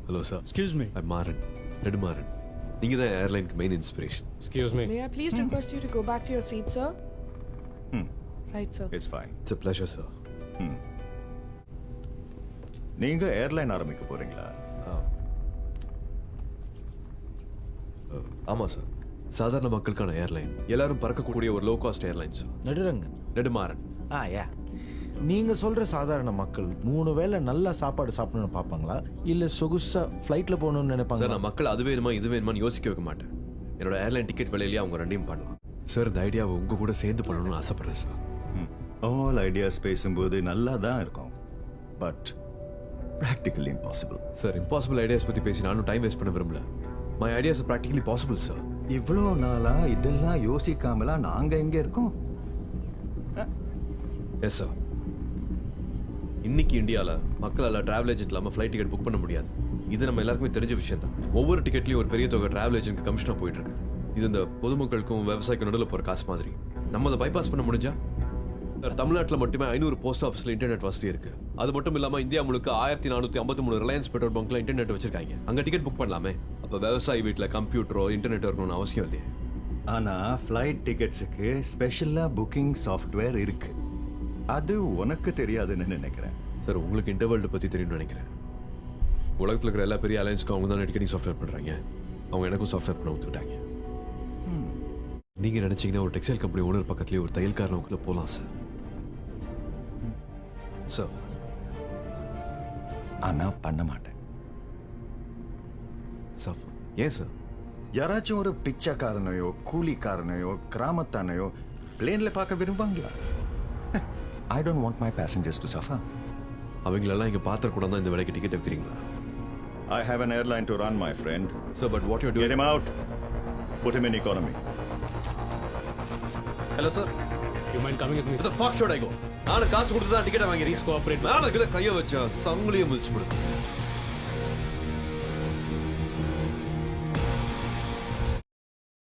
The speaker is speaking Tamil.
Hello, sir. Excuse me. I'm Maran. Head Maran. நீங்க தான் ஏர்லைனுக்கு main inspiration. Excuse me. May I please request you to go back to your seat, sir? Right, sir. It's fine. It's a pleasure, sir. நீங்க ஏர்லைன் ஆரம்பிக்க போறீங்களா? ஆமா சார். சாதாரண மக்களுக்கான ஏர்லைன். எல்லாரும் பறக்கக்கூடிய ஒரு low cost airline sir. Nadurangan. Nedumaran. Yeah நீங்க சொல்ற சாதாரண மக்கள் 3 வேளை நல்ல சாப்பாடு சாப்பிடணும்னு பார்ப்பாங்களா இல்ல சொகுசா ஃப்ளைட்ல போகணும்னு சார் நினைப்பாங்களா? நான் மக்கள் அது வேணுமா இது வேணுமான்னு யோசிக்க வைக்க மாட்டேன். என்னோட ஏர்லைன் டிக்கெட் விலையிலேயே அவங்க ரெண்டையும் பண்ணலாம். சார் இந்த ஐடியாவை உங்க கூட சேர்ந்து பண்ணணும்னு ஆசைப்படுறேன் சார். ஆல் ஐடியாஸ் பேசும்போது நல்லா தான் இருக்கும், but practically impossible. Sir impossible ideas பத்தி பேசி நானும் டைம் வேஸ்ட் பண்ண விரும்பல. My ideas practically possible sir. இவ்வளோ நாளா இதெல்லாம் யோசிக்காமலா நாங்க எங்க இருக்கோம்? Yes sir. இன்னைக்கு இந்தியாவில் மக்களால் டிராவல் ஏஜென்ட் இல்லாமல் ஃப்ளைட் டிக்கெட் புக் பண்ண முடியாது. இது நம்ம எல்லாருக்குமே தெரிஞ்ச விஷயம் தான். ஒவ்வொரு டிக்கெட்லையும் ஒரு பெரிய தொகை டிராவல் ஏஜென்ட்க்கு கமிஷனாக போயிட்டு இருக்கு. இது இந்த பொதுமக்களுக்கும் விவசாயிக்கும் நடுவில் போகிற காசு மாதிரி. நம்ம அதை பைபாஸ் பண்ண முடிஞ்சா? சார் தமிழ்நாட்டில் மட்டுமே 500 போஸ்ட் ஆஃபீஸில் இன்டர்நெட் வசதி இருக்கு. அது மட்டும் இல்லாமல் இந்தியா முழுக்க 1453 ரிலையன்ஸ் பெட்ரோல் பங்க்ல இன்டர்நெட் வச்சிருக்காங்க. அங்கே டிக்கெட் புக் பண்ணலாமே. அப்போ விவசாயி வீட்டில் கம்ப்யூட்டரோ இன்டர்நெட் இருக்கணும்னு அவசியம் இல்லையே. ஆனா ஃப்ளைட் டிக்கெட்ஸுக்கு ஸ்பெஷலா புக்கிங் சாஃப்ட்வேர் இருக்கு. அது உனக்கு தெரியாதுன்னு நினைக்கிறேன். சார் உங்களுக்கு இன்டர்வேல்டு பற்றி தெரியும்னு நினைக்கிறேன். உலகத்தில் இருக்கிற எல்லா பெரிய அலைன்ஸ்க்கும் அவங்க தான் டிக்கெட்டிங் சாஃப்ட்வேர் பண்ணுறாங்க. அவங்க எனக்கும் சாஃப்ட்வேர் பண்ண ஒத்துக்கிட்டாங்க. நீங்கள் நினச்சிங்கன்னா ஒரு டெக்ஸ்டைல் கம்பெனி ஓனர் பக்கத்துலேயே ஒரு தையல்காரனுக்குள்ளே போகலாம் சார். சார் ஆனா பண்ண மாட்டேன். சார் ஏன் சார்? யாராச்சும் ஒரு பிச்சைக்காரனையோ கூலிக்காரனையோ கிராமத்தானையோ பிளேன்ல பார்க்க விரும்புவாங்களா? I don't want my passengers to suffer. அவங்களெல்லாம் இங்கே பாத்திரக்கூட தான் இந்த விலைக்கு டிக்கெட் வைக்கிறீங்களா? I have an airline to run, my friend. Sir, but what you're doing... Get him out. Put him in economy. Hello, sir. You mind coming with me? What the fuck should I go? நானும் காசு கொடுத்து தான் டிக்கெட்டை வாங்கி Please cooperate. நானும் கையை வச்சா சங்கிலியை முடிச்சு விடு.